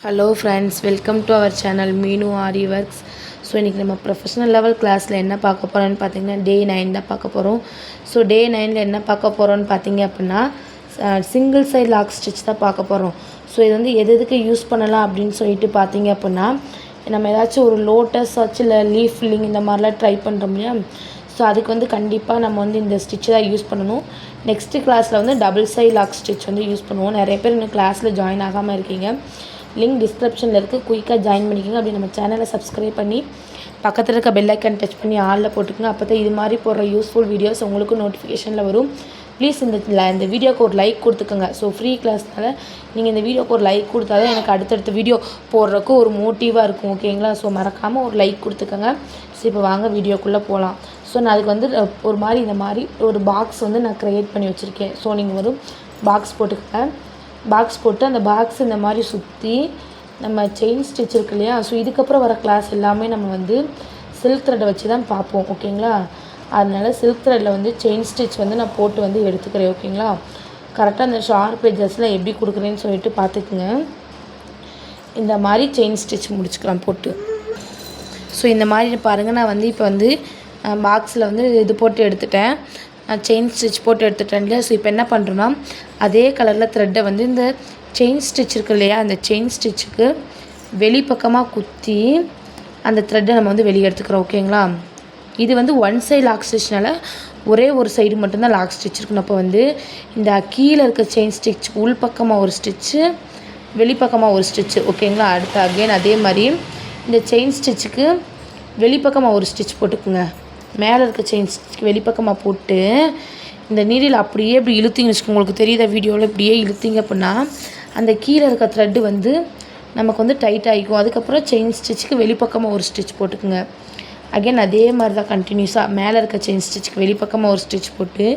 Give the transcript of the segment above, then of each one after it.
Hello friends, welcome to our channel Meenu Aari works. So இன்றைக்கி நம்ம professional level கிளாஸில் என்ன பார்க்க போகிறோன்னு பார்த்தீங்கன்னா டே 9 தான் பார்க்க போகிறோம். ஸோ டே 9ல் என்ன பார்க்க போகிறோன்னு பார்த்தீங்க அப்படின்னா சிங்கிள் சைட் லாக் ஸ்டிச் தான் பார்க்க போகிறோம். ஸோ இது வந்து எதுக்கு யூஸ் பண்ணலாம் அப்படின்னு சொல்லிட்டு பார்த்தீங்க அப்படின்னா, நம்ம ஏதாச்சும் ஒரு லோட்டஸ் ஆச்சு இல்லை லீஃப் ஃபில்லிங் இந்த மாதிரிலாம் ட்ரை பண்ணுறோம் இல்லையா. ஸோ அதுக்கு வந்து கண்டிப்பாக நம்ம வந்து இந்த ஸ்டிச்சை தான் யூஸ் பண்ணணும். நெக்ஸ்ட்டு கிளாஸில் வந்து டபுள் சைட் லாக் ஸ்டிச் வந்து யூஸ் பண்ணுவோம். நிறைய பேர் இன்னும் கிளாஸில் ஜாயின் ஆகாமல் இருக்கீங்க. லிங்க் டிஸ்கிரிப்ஷனில் இருக்குது, குயிக்காக ஜாயின் பண்ணிக்கோங்க. அப்படி நம்ம சேனலை சப்ஸ்கிரைப் பண்ணி பக்கத்தில் இருக்க பெல் ஐக்கன் டச் பண்ணி ஆளில் போட்டுக்கோங்க. அப்போ தான் இது மாதிரி போடுற யூஸ்ஃபுல் வீடியோஸ் உங்களுக்கு நோட்டிஃபிகேஷனில் வரும். ப்ளீஸ் இந்த வீடியோக்கு ஒரு லைக் கொடுத்துக்கோங்க. ஸோ ஃப்ரீ கிளாஸ்னால நீங்கள் இந்த வீடியோக்கு ஒரு லைக் கொடுத்தா தான் எனக்கு அடுத்தடுத்த வீடியோ போடுறதுக்கு ஒரு மோட்டிவாக இருக்கும். ஓகேங்களா? ஸோ மறக்காமல் ஒரு லைக் கொடுத்துக்கோங்க. ஸோ இப்போ வாங்க வீடியோக்குள்ளே போகலாம். ஸோ நான் அதுக்கு வந்து ஒரு மாதிரி இந்த மாதிரி ஒரு பாக்ஸ் வந்து நான் க்ரியேட் பண்ணி வச்சுருக்கேன். ஸோ நீங்கள் ஒரு பாக்ஸ் போட்டுக்கோங்க. பாக்ஸ் போட்டு அந்த பாக்ஸ் இந்த மாதிரி சுற்றி நம்ம செயின் ஸ்டிச் இருக்கு இல்லையா. ஸோ இதுக்கப்புறம் வர கிளாஸ் எல்லாமே நம்ம வந்து சில்க் த்ரெட்டை வச்சு தான் பார்ப்போம். ஓகேங்களா? அதனால் சில்க் த்ரெட்டில் வந்து செயின் ஸ்டிச் வந்து நான் போட்டு வந்து எடுத்துக்கிறேன். ஓகேங்களா? கரெக்டாக அந்த ஷார்ப் எட்ஜஸில் எப்படி கொடுக்குறேன்னு சொல்லிட்டு பார்த்துக்குங்க. இந்த மாதிரி செயின் ஸ்டிச் முடிச்சுக்கலாம் போட்டு. ஸோ இந்த மாதிரி பாருங்கள், நான் வந்து இப்போ வந்து பாக்ஸில் வந்து இது போட்டு எடுத்துட்டேன். செயின் ஸ்டிச் போட்டு எடுத்துட்டேன் இல்லையா. ஸோ இப்போ என்ன பண்ணுறோன்னா, அதே கலரில் த்ரெட்டை வந்து இந்த செயின் ஸ்டிச் இருக்கு இல்லையா, அந்த செயின் ஸ்டிச்சுக்கு வெளிப்பக்கமாக குத்தி அந்த த்ரெட்டை நம்ம வந்து வெளியே எடுத்துக்கிறோம். ஓகேங்களா? இது வந்து ஒன் சைடு லாக் ஸ்டிச்னால ஒரே ஒரு சைடு மட்டும்தான் லாக் ஸ்டிச் இருக்கணும். அப்போ வந்து இந்த கீழே இருக்க செயின் ஸ்டிச் உள் பக்கமாக ஒரு ஸ்டிச்சு, வெளிப்பக்கமாக ஒரு ஸ்டிச்சு. ஓகேங்களா? அடுத்து அகைன் அதே மாதிரி இந்த செயின் ஸ்டிச்சுக்கு வெளிப்பக்கமாக ஒரு ஸ்டிச் போட்டுக்குங்க. மேலே இருக்க செயின் ஸ்டிச்சுக்கு வெளிப்பக்கமாக போட்டு இந்த நீடில் அப்படியே இப்படி இழுத்திங்கன்னு வச்சுக்கோங்க. உங்களுக்கு தெரியுத வீடியோவில் இப்படியே இழுத்திங்க அப்படின்னா அந்த கீழே இருக்க த்ரெட்டு வந்து நமக்கு வந்து டைட் ஆகிக்கும். அதுக்கப்புறம் செயின் ஸ்டிச்சுக்கு வெளிப்பக்கமாக ஒரு ஸ்டிச் போட்டுக்குங்க. அகைன் அதே மாதிரி தான் கண்டினியூஸாக மேலே இருக்க செயின் ஸ்டிச்சுக்கு வெளிப்பக்கமாக ஒரு ஸ்டிச் போட்டு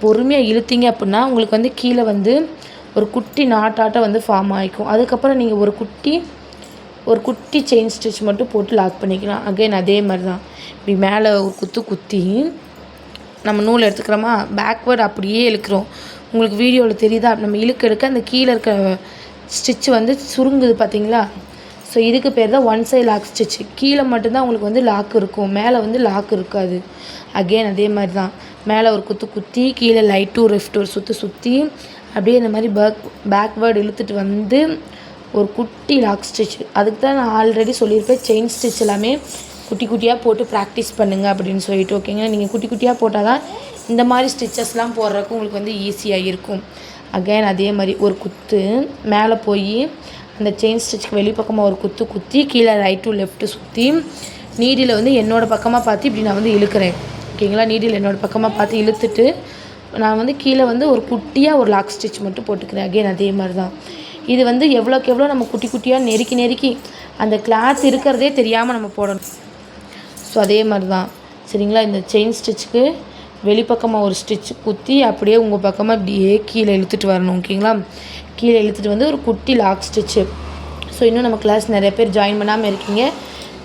பொறுமையாக இழுத்திங்க அப்படின்னா உங்களுக்கு வந்து கீழே வந்து ஒரு குட்டி நாட்டாட்டம் வந்து ஃபார்ம் ஆகிக்கும். அதுக்கப்புறம் நீங்கள் ஒரு குட்டி செயின் ஸ்டிச் மட்டும் போட்டு லாக் பண்ணிக்கலாம். அகைன் அதே மாதிரி தான் இப்படி மேலே ஒரு குத்தி நம்ம நூல் எடுத்துக்கிறோமா, பேக்வேர்டு அப்படியே இழுக்கிறோம். உங்களுக்கு வீடியோவில் தெரியுதா? நம்ம எடுக்க அந்த கீழே இருக்க ஸ்டிச்சு வந்து சுருங்குது பார்த்தீங்களா. ஸோ இதுக்கு பேர் தான் ஒன் சைடு லாக் ஸ்டிச்சு. கீழே மட்டும்தான் உங்களுக்கு வந்து லாக் இருக்கும், மேலே வந்து லாக் இருக்காது. அகெயின் அதே மாதிரி தான் மேலே ஒரு குத்தி கீழே லைட் டு லெஃப்ட் ஒரு சுற்றி அப்படியே இந்த மாதிரி பேக்வேர்டு இழுத்துட்டு வந்து ஒரு குட்டி லாக் ஸ்டிச். அதுக்கு தான் நான் ஆல்ரெடி சொல்லியிருப்பேன், செயின் ஸ்டிச் எல்லாமே குட்டி குட்டியாக போட்டு ப்ராக்டிஸ் பண்ணுங்கள் அப்படின்னு சொல்லிட்டு. ஓகேங்க? நீங்கள் குட்டி குட்டியாக போட்டால் தான் இந்த மாதிரி ஸ்டிச்சஸ்லாம் போடுறதுக்கு உங்களுக்கு வந்து ஈஸியாக இருக்கும். அகைன் அதே மாதிரி ஒரு குத்து மேலே போய் அந்த செயின் ஸ்டிச்சுக்கு வெளிப்பக்கமாக ஒரு குத்தி கீழே ரைட் டு லெஃப்ட்டு சுற்றி நீடில் வந்து என்னோடய பக்கமாக பார்த்து இப்படி நான் வந்து இழுக்கிறேன். ஓகேங்களா? நீடில் என்னோடய பக்கமாக பார்த்து இழுத்துட்டு நான் வந்து கீழே வந்து ஒரு குட்டியாக ஒரு லாக் ஸ்டிச் மட்டும் போட்டுக்கிறேன். அகைன் அதே மாதிரி தான் இது வந்து எவ்வளோக்கு எவ்வளோ நம்ம குட்டி குட்டியாக நெருக்கி அந்த கிளாத் இருக்கிறதே தெரியாமல் நம்ம போடணும். ஸோ அதே மாதிரி தான் சரிங்களா. இந்த செயின் ஸ்டிச்சுக்கு வெளிப்பக்கமாக ஒரு ஸ்டிச் குத்தி அப்படியே உங்கள் பக்கமாக இப்படியே கீழே இழுத்துட்டு வரணும். ஓகேங்களா? கீழே இழுத்துட்டு வந்து ஒரு குட்டி லாக் ஸ்டிச்சு. ஸோ இன்னும் நம்ம கிளாஸ் நிறைய பேர் ஜாயின் பண்ணாமல் இருக்கீங்க,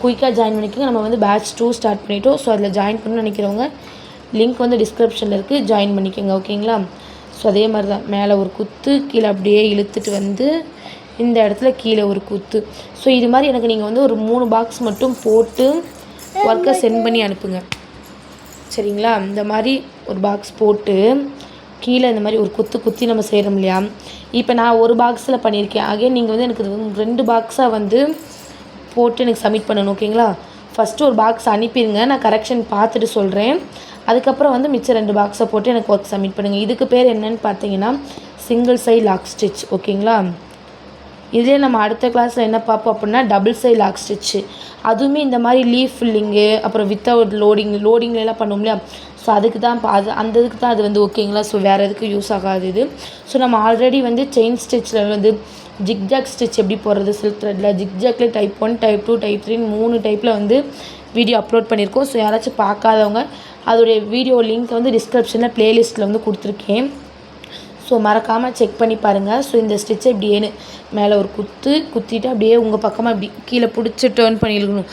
குயிக்காக ஜாயின் பண்ணிக்கோங்க. நம்ம வந்து பேட்ச் 2 ஸ்டார்ட் பண்ணிட்டோம். ஸோ அதில் ஜாயின் பண்ணணும்னு நினைக்கிறவங்க லிங்க் வந்து டிஸ்கிரிப்ஷனில் இருக்குது, ஜாயின் பண்ணிக்கோங்க. ஓகேங்களா? ஸோ அதே மாதிரி தான் மேலே ஒரு குத்து, கீழே அப்படியே இழுத்துட்டு வந்து இந்த இடத்துல கீழே ஒரு குத்து. ஸோ இது மாதிரி எனக்கு நீங்கள் வந்து ஒரு 3 பாக்ஸ் மட்டும் போட்டு ஒர்க்கை சென்ட் பண்ணி அனுப்புங்க. சரிங்களா? இந்த மாதிரி ஒரு பாக்ஸ் போட்டு கீழே இந்த மாதிரி ஒரு குத்தி நம்ம செய்கிறோம் இல்லையா. இப்போ நான் ஒரு பாக்ஸில் பண்ணியிருக்கேன். ஆகவே நீங்கள் வந்து எனக்கு 2 பாக்ஸாக வந்து போட்டு எனக்கு சப்மிட் பண்ணணும். ஓகேங்களா? ஃபஸ்ட்டு ஒரு பாக்ஸ் அனுப்பிடுங்க, நான் கரெக்ஷன் பார்த்துட்டு சொல்கிறேன். அதுக்கப்புறம் வந்து மிச்சம் 2 பாக்ஸை போட்டு எனக்கு ஒர்க் சப்மிட் பண்ணுங்கள். இதுக்கு பேர் என்னன்னு பார்த்தீங்கன்னா சிங்கிள் சைடு லாக் ஸ்டிச். ஓகேங்களா? இதே நம்ம அடுத்த கிளாஸில் என்ன பார்ப்போம் அப்படின்னா டபுள் சைடு லாக் ஸ்டிச்சு. அதுவுமே இந்த மாதிரி லீஃப் ஃபில்லிங்கு அப்புறம் வித்தவுட் லோடிங்லாம் பண்ணுவோம் இல்லையா. ஸோ அதுக்கு தான் அந்த இதுக்கு தான் அது வந்து. ஓகேங்களா? ஸோ வேறு எதுக்கு யூஸ் ஆகாது இது. ஸோ நம்ம ஆல்ரெடி வந்து செயின் ஸ்டிச்சில் வந்து ஜிக்ஜாக் ஸ்டிச் எப்படி போடுறது சில்க் த்ரெட்டில், ஜிக்ஜாக்லேயே டைப் 1 டைப் 2 டைப் 3 3 டைப்பில் வந்து வீடியோ அப்லோட் பண்ணியிருக்கோம். ஸோ யாராச்சும் பார்க்காதவங்க அதோடைய வீடியோ லிங்க் வந்து டிஸ்கிரிப்ஷனில் ப்ளேலிஸ்ட்டில் வந்து கொடுத்துருக்கேன். ஸோ ஸோ மறக்காமல் செக் பண்ணி பாருங்கள். ஸோ இந்த ஸ்டிச்சை இப்படியேன்னு மேலே ஒரு குத்திட்டு அப்படியே உங்கள் பக்கமாக இப்படி கீழே பிடிச்சி டேர்ன் பண்ணி இழுக்கணும்.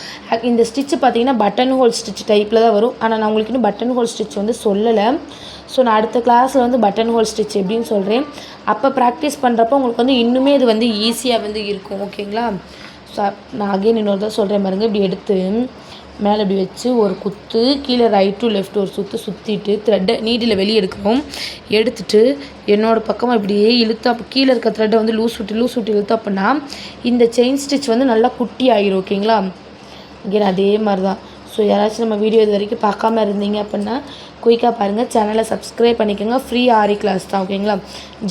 இந்த ஸ்டிச்சு பார்த்தீங்கன்னா பட்டன் ஹோல் ஸ்டிச் டைப்பில் தான் வரும். ஆனால் நான் உங்களுக்கு இன்னும் பட்டன் ஹோல் ஸ்டிச் வந்து சொல்லலை. ஸோ நான் அடுத்த கிளாஸில் வந்து பட்டன் ஹோல் ஸ்டிச் எப்படின்னு சொல்கிறேன். அப்போ ப்ராக்டிஸ் பண்ணுறப்போ உங்களுக்கு வந்து இன்னுமே இது வந்து ஈஸியாக வந்து இருக்கும். ஓகேங்களா? ஸோ நான் அகைன் இன்னொரு தான் சொல்கிறேன் பாருங்கள். இப்படி எடுத்து மேலே இப்படி வச்சு ஒரு குத்து, கீழே ரைட் டு லெஃப்ட் ஒரு சுற்றிட்டு த்ரெட்டை நீடில் வெளியே எடுக்கிறோம். எடுத்துட்டு என்னோடய பக்கமாக இப்படியே இழுத்தா கீழே இருக்க த்ரெட்டை வந்து லூஸ் விட்டு இழுத்தா அப்படின்னா இந்த செயின் ஸ்டிச் வந்து நல்லா குட்டி ஆகிரும். ஓகேங்களா? அகைன் அதே மாதிரி தான். ஸோ யாராச்சும் நம்ம வீடியோ இது வரைக்கும் பார்க்காம இருந்தீங்க அப்படின்னா குயிக்காக பாருங்கள். சேனலை சப்ஸ்கிரைப் பண்ணிக்கோங்க. ஃப்ரீ ஆரி கிளாஸ் தான். ஓகேங்களா?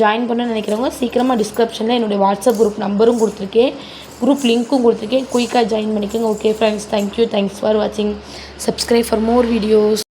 ஜாயின் பண்ண நினைக்கிறவங்க சீக்கிரமாக டிஸ்கிரிப்ஷனில் என்னுடைய வாட்ஸ்அப் குரூப் நம்பரும் கொடுத்துருக்கேன், குரூப் லிங்க்கும் கொடுத்துருக்கேன். குயிக்காக ஜாயின் பண்ணிக்கோங்க. Okay friends, thank you. Thanks for வாட்சிங். Subscribe for more videos.